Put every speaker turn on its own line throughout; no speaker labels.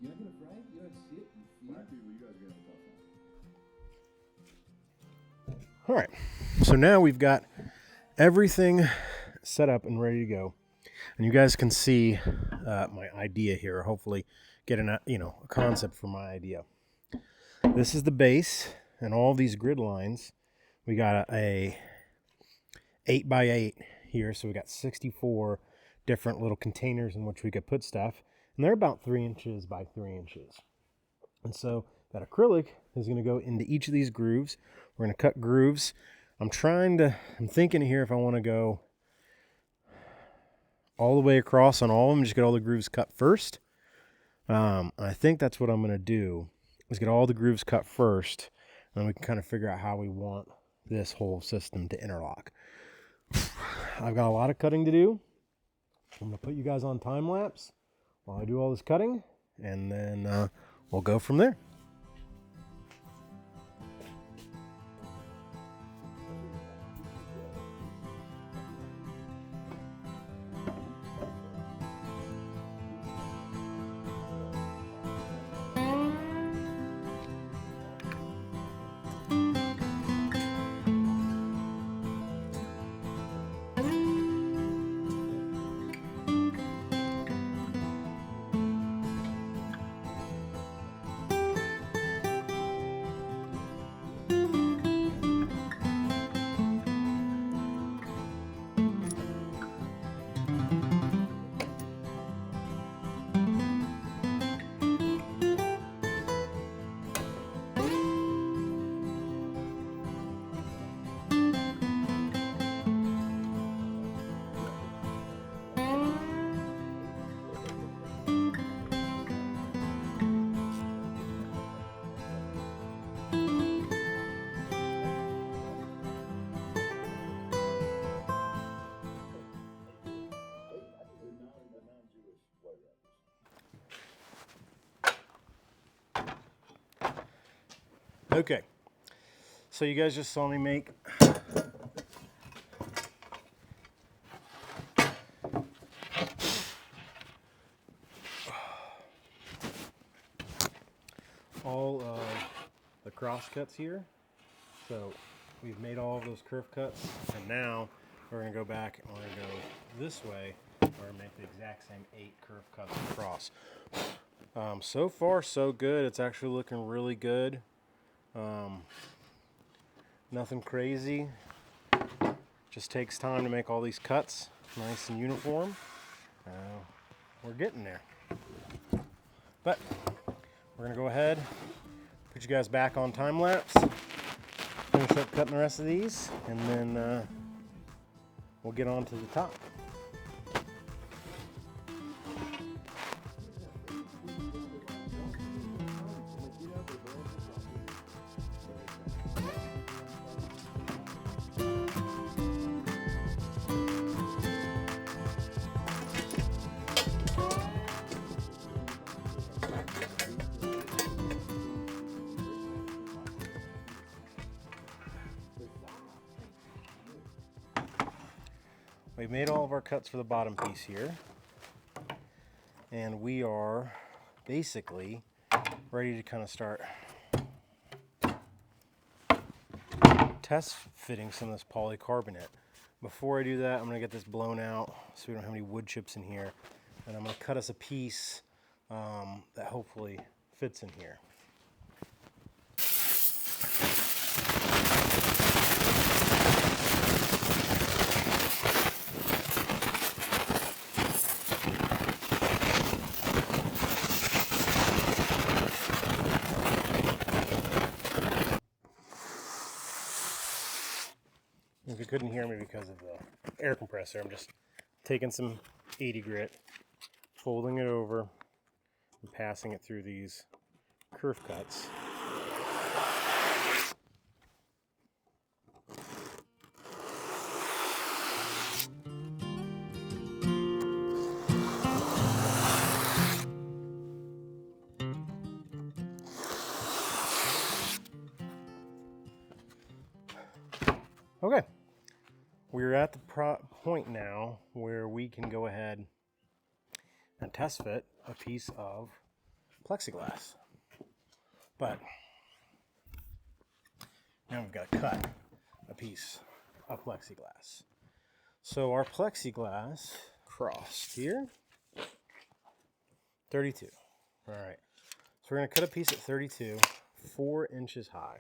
You're not gonna fry it? You don't see it? You feel it?
You guys are gonna have a tough one.
All right, so now we've got everything set up and ready to go, and you guys can see my idea here. Hopefully, get a concept for my idea. This is the base, and all these grid lines. We got a 8x8 here, so we got 64 different little containers in which we could put stuff, and they're about 3 inches by 3 inches. And so that acrylic is going to go into each of these grooves. We're going to cut grooves. I'm thinking here if I want to go all the way across on all of them, just get all the grooves cut first. I think that's what I'm going to do, is get all the grooves cut first, and then we can kind of figure out how we want this whole system to interlock. I've got a lot of cutting to do. I'm going to put you guys on time lapse while I do all this cutting, and then we'll go from there. Okay, so you guys just saw me make all of the cross cuts here. So we've made all of those curve cuts, and now we're going to go back and we're going to go this way. We're going to make the exact same 8 curve cuts across. So far, so good. It's actually looking really good. Nothing crazy. Just takes time to make all these cuts nice and uniform. We're getting there. But we're going to go ahead, put you guys back on time lapse, finish up cutting the rest of these, and then we'll get on to the top. We've made all of our cuts for the bottom piece here, and we are basically ready to kind of start test fitting some of this polycarbonate. Before I do that, I'm going to get this blown out so we don't have any wood chips in here, and I'm going to cut us a piece that hopefully fits in here. If you couldn't hear me because of the air compressor, I'm just taking some 80 grit, folding it over, and passing it through these curve cuts. Okay, we're at the point now where we can go ahead and test fit a piece of plexiglass. But now we've got to cut a piece of plexiglass. So our plexiglass crossed here, 32. All right, so we're going to cut a piece at 32, 4 inches high.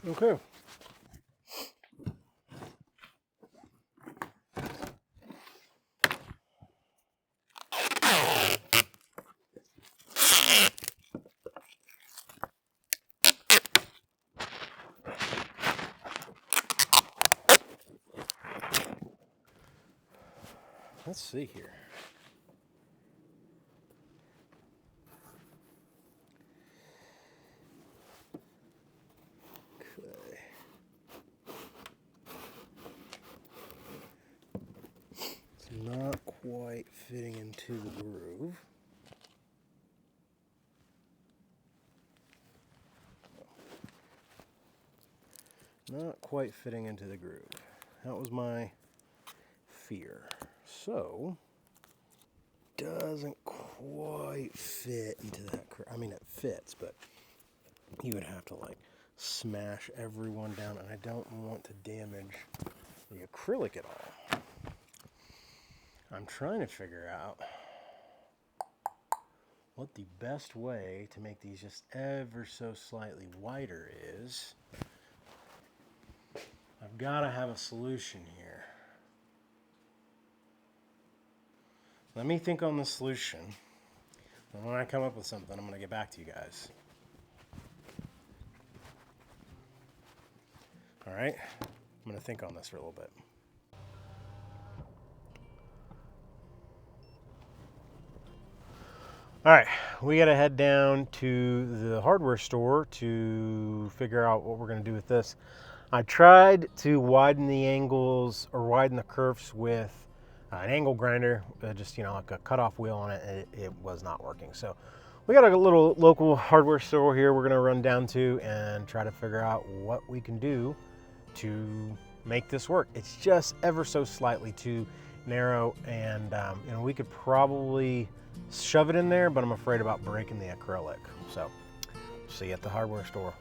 Okay. Let's see here. Okay. It's not quite fitting into the groove. Not quite fitting into the groove. That was my fear. So, doesn't quite fit into that. I mean, it fits, but you would have to like smash everyone down, and I don't want to damage the acrylic at all. I'm trying to figure out what the best way to make these just ever so slightly whiter is. I've got to have a solution here. Let me think on the solution. And when I come up with something, I'm going to get back to you guys. All right? I'm going to think on this for a little bit. All right, we got to head down to the hardware store to figure out what we're going to do with this. I tried to widen the angles or widen the curves with an angle grinder, just, you know, like a cutoff wheel on it, and it was not working. So we got a little local hardware store here we're gonna run down to and try to figure out what we can do to make this work. It's just ever so slightly too narrow, and you know, we could probably shove it in there, but I'm afraid about breaking the acrylic. So see you at the hardware store.